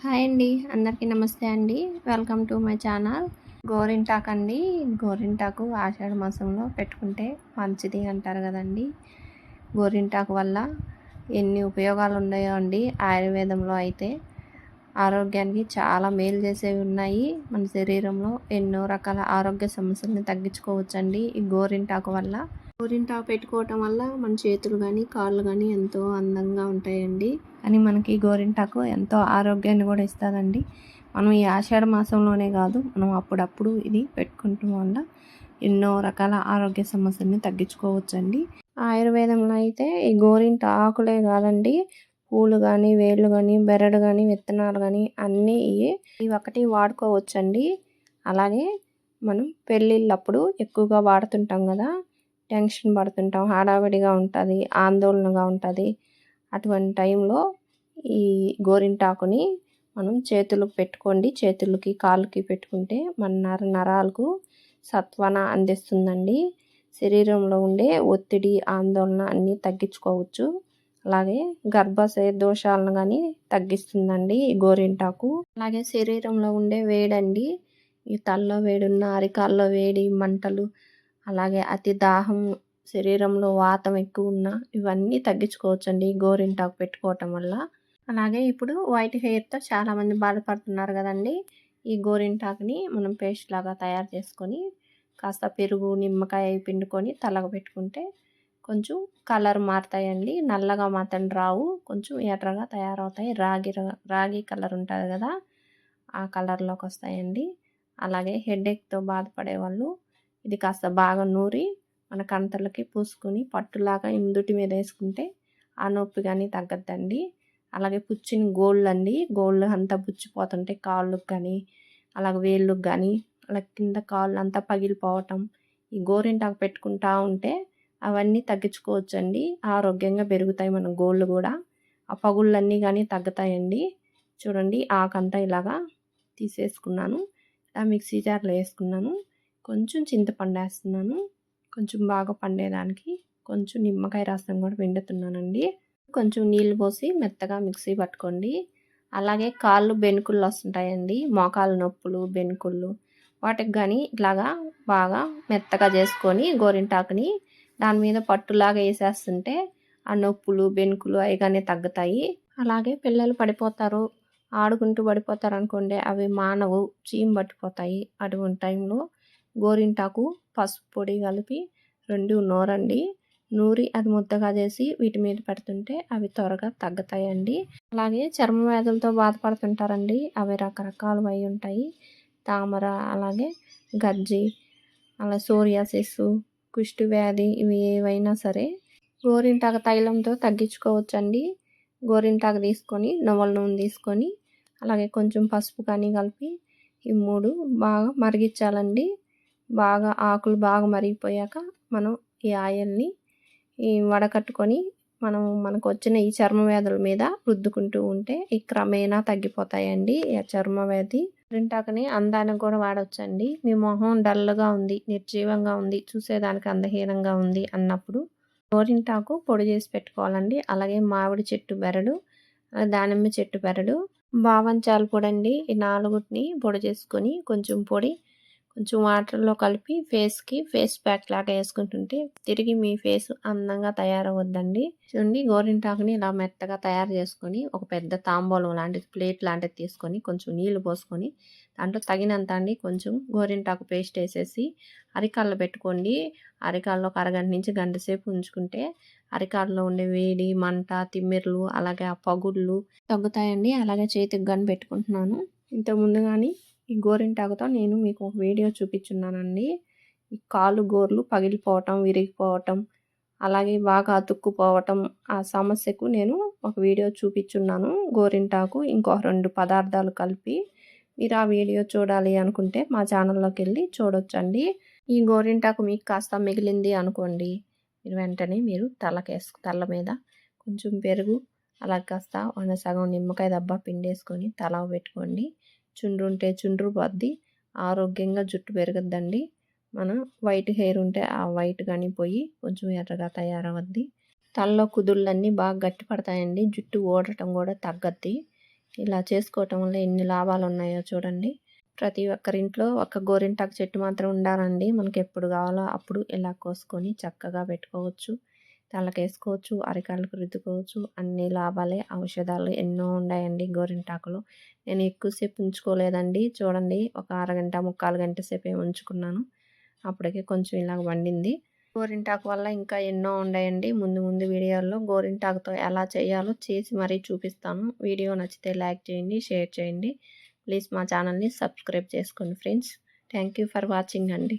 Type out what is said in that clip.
Hi అండి, అందరికీ నమస్తే అండి. Welcome to my channel. గోరింటాకు అండి. గోరింటాకు ఆషాఢ మాసంలో పెట్టుకుంటే మంచిది అంటారు కదండి. గోరింటాకు వల్ల ఎన్ని ఉపయోగాలు ఉన్నాయో అండి. ఆయుర్వేదంలో అయితే ఆరోగ్యానికి చాలా మేలు చేసేవి ఉన్నాయి. మన శరీరంలో ఎన్నో రకాల ఆరోగ్య సమస్యలను తగ్గించుకోవచ్చండి ఈ గోరింటాకు వల్ల. గోరింటాకు పెట్టుకోవటం వల్ల మన చేతులు కానీ కాళ్ళు కానీ ఎంతో అందంగా ఉంటాయండి. కానీ మనకి గోరింటాకు ఎంతో ఆరోగ్యాన్ని కూడా ఇస్తుందండి. మనం ఈ ఆషాఢ మాసంలోనే కాదు, మనం అప్పుడప్పుడు ఇది పెట్టుకుంటాం వల్ల ఎన్నో రకాల ఆరోగ్య సమస్యల్ని తగ్గించుకోవచ్చండి. ఆయుర్వేదంలో అయితే ఈ గోరింటాకులే కాదండి, పూలు కానీ వేళ్ళు కానీ బెరడు కానీ విత్తనాలు కానీ అన్నీ ఇవి ఒకటి వాడుకోవచ్చండి. అలాగే మనం పెళ్ళిళ్ళప్పుడు ఎక్కువగా వాడుతుంటాం కదా, టెన్షన్ పడుతుంటాం, హడావిడిగా ఉంటుంది, ఆందోళనగా ఉంటుంది. అటువంటి టైంలో ఈ గోరింటాకుని మనం చేతులకు పెట్టుకోండి. చేతులకి కాళ్ళకి పెట్టుకుంటే మన నరాలకు సత్వన అందిస్తుందండి. శరీరంలో ఉండే ఒత్తిడి ఆందోళన అన్నీ తగ్గించుకోవచ్చు. అలాగే గర్భాశయ దోషాలను కానీ తగ్గిస్తుందండి ఈ గోరింటాకు. అలాగే శరీరంలో ఉండే వేడండి, ఈ తలలో వేడున్న అరికాల్లో వేడి మంటలు, అలాగే అతి దాహం, శరీరంలో వాతం ఎక్కువ ఉన్న ఇవన్నీ తగ్గించుకోవచ్చండి గోరింటాకు పెట్టుకోవటం వల్ల. అలాగే ఇప్పుడు వైట్ హెయిర్తో చాలామంది బాధపడుతున్నారు కదండి. ఈ గోరింటాకుని మనం పేస్ట్ లాగా తయారు చేసుకొని కాస్త పెరుగు నిమ్మకాయ పిండుకొని తలకు పెట్టుకుంటే కొంచెం కలర్ మారుతాయండి. నల్లగా మాత్రం రావు, కొంచెం ఎర్రగా తయారవుతాయి. రాగి కలర్ ఉంటుంది కదా, ఆ కలర్లోకి వస్తాయండి. అలాగే హెడేక్తో బాధపడే వాళ్ళు ఇది కాస్త బాగా నూరి మన కంతలకి పూసుకొని పట్టులాగా ఇందుటి మీద వేసుకుంటే ఆ నొప్పి కానీ తగ్గద్దండి. అలాగే పుచ్చిన గోళ్ళు అండి, గోళ్ళు అంతా పుచ్చిపోతుంటే కాళ్ళకు కానీ అలాగే వేళ్ళకు కానీ అలా కింద కాళ్ళు అంతా పగిలిపోవటం, ఈ గోరింటాకు పెట్టుకుంటా ఉంటే అవన్నీ తగ్గించుకోవచ్చండి. ఆరోగ్యంగా పెరుగుతాయి మన గోళ్ళు కూడా. ఆ పగుళ్ళన్నీ కానీ తగ్గుతాయండి. చూడండి, ఆకంతా ఇలాగా తీసేసుకున్నాను. ఇలా మిక్సీ జార్లో వేసుకున్నాను. కొంచెం చింతపండు వేస్తున్నాను, కొంచెం బాగా పండేదానికి కొంచెం నిమ్మకాయ రసం కూడా పిండుతున్నానండి. కొంచెం నీళ్ళు పోసి మెత్తగా మిక్సీ పట్టుకోండి. అలాగే కాళ్ళు బెణుకుళ్ళు వస్తుంటాయండి, మోకాలు నొప్పులు బెణుకుళ్ళు, వాటికి కానీ ఇట్లాగా బాగా మెత్తగా చేసుకొని గోరింటాకుని దాని మీద పట్టులాగా వేసేస్తుంటే ఆ నొప్పులు బెణుకులు అవి కానీ తగ్గుతాయి. అలాగే పిల్లలు పడిపోతారు, ఆడుకుంటూ పడిపోతారు అనుకోండి, అవి మానవు, చీమ్ పట్టిపోతాయి. అటువంటి టైంలో గోరింటాకు పసుపు పొడి కలిపి 2 నూరండి. నూరి అది ముద్దగా చేసి వీటి మీద పెడుతుంటే అవి త్వరగా తగ్గుతాయండి. అలాగే చర్మ వ్యాధులతో బాధపడుతుంటారండి, అవి రకరకాలు అయి ఉంటాయి. తామర, అలాగే గజ్జి, అలా సోరియాసిస్, కుష్టి వ్యాధి, ఇవి ఏవైనా సరే గోరింటాకు తైలంతో తగ్గించుకోవచ్చండి. గోరింటాకు తీసుకొని నువ్వుల నూనె తీసుకొని అలాగే కొంచెం పసుపు కానీ కలిపి ఈ 3 బాగా మరిగించాలండి. బాగా ఆకులు బాగా మరిగిపోయాక మనం ఈ ఆయిల్ని వడకట్టుకొని మనకు వచ్చిన ఈ చర్మ వ్యాధుల మీద రుద్దుకుంటూ ఉంటే ఈ క్రమేణా తగ్గిపోతాయండి ఈ చర్మ వ్యాధి. గోరింటాకుని అందానికి కూడా వాడవచ్చండి. మీ మొహం డల్గా ఉంది, నిర్జీవంగా ఉంది, చూసేదానికి అందహీనంగా ఉంది అన్నప్పుడు గోరింటాకు పొడి చేసి పెట్టుకోవాలండి. అలాగే మామిడి చెట్టు బెరడు, దానిమ్మ చెట్టు బెరడు, బావంచాలు పొడి అండి, ఈ 4ని పొడి చేసుకొని కొంచెం పొడి కొంచెం వాటర్లో కలిపి ఫేస్ ప్యాక్ లాగా వేసుకుంటుంటే తిరిగి మీ ఫేస్ అందంగా తయారవద్దండి. చూడండి, గోరింటాకుని ఇలా మెత్తగా తయారు చేసుకొని ఒక పెద్ద తాంబూలం లాంటిది, ప్లేట్ లాంటిది తీసుకొని కొంచెం నీళ్లు పోసుకొని దాంట్లో తగినంత అండి కొంచెం గోరింటాకు పేస్ట్ వేసేసి అరికాళ్ళు పెట్టుకోండి. అరికాల్లో ఒక అరగంట నుంచి గంట సేపు ఉంచుకుంటే అరికాళ్ళలో ఉండే వేడి మంట తిమ్మిర్లు అలాగే ఆ పగుళ్ళు తగ్గుతాయండి. అలాగే చేతికి గన్ పెట్టుకుంటున్నాను. ఇంతకుముందు కానీ ఈ గోరింటాకుతో నేను మీకు ఒక వీడియో చూపించున్నానండి. ఈ కాలు గోర్లు పగిలిపోవటం, విరిగిపోవటం, అలాగే బాగా అతుక్కుపోవటం, ఆ సమస్యకు నేను ఒక వీడియో చూపించున్నాను. గోరింటాకు ఇంకో 2 పదార్థాలు కలిపి. మీరు ఆ వీడియో చూడాలి అనుకుంటే మా ఛానల్లోకి వెళ్ళి చూడొచ్చండి. ఈ గోరింటాకు మీకు కాస్త మిగిలింది అనుకోండి, మీరు వెంటనే తల మీద కొంచెం పెరుగు, అలా కాస్త సగం నిమ్మకాయ దబ్బ పిండేసుకొని తల పెట్టుకోండి. చుండ్రు ఉంటే చుండ్రు పోద్ది, ఆరోగ్యంగా జుట్టు పెరుగుద్దండి. మన వైట్ హెయిర్ ఉంటే ఆ వైట్ కానీ పోయి కొంచెం ఎర్రగా తయారవద్ది. తలలో కుదుళ్ళన్నీ బాగా గట్టి పడతాయండి, జుట్టు ఊడటం కూడా తగ్గద్ది. ఇలా చేసుకోవటం వల్ల ఎన్ని లాభాలు ఉన్నాయో చూడండి. ప్రతి ఒక్కరింట్లో ఒక గోరింటాకు చెట్టు మాత్రం ఉండాలండి. మనకి ఎప్పుడు కావాలో అప్పుడు ఇలా కోసుకొని చక్కగా పెట్టుకోవచ్చు, తలకేసుకోవచ్చు, అరికాళ్ళకు రుద్దుకోవచ్చు. అన్ని లాభాలే, ఔషధాలు ఎన్నో ఉన్నాయండి గోరింటాకులో. నేను ఎక్కువసేపు ఉంచుకోలేదండి, చూడండి ఒక అరగంట ముక్కాలు గంట సేపే ఉంచుకున్నాను. అప్పటికే కొంచెం ఇలా వండింది. గోరింటాకు వల్ల ఇంకా ఎన్నో ఉన్నాయండి. ముందు ముందు వీడియోల్లో గోరింటాకుతో ఎలా చేయాలో చేసి మరీ చూపిస్తాను. వీడియో నచ్చితే లైక్ చేయండి, షేర్ చేయండి. ప్లీజ్ మా ఛానల్ని సబ్స్క్రైబ్ చేసుకోండి friends. Thank you for watching అండి.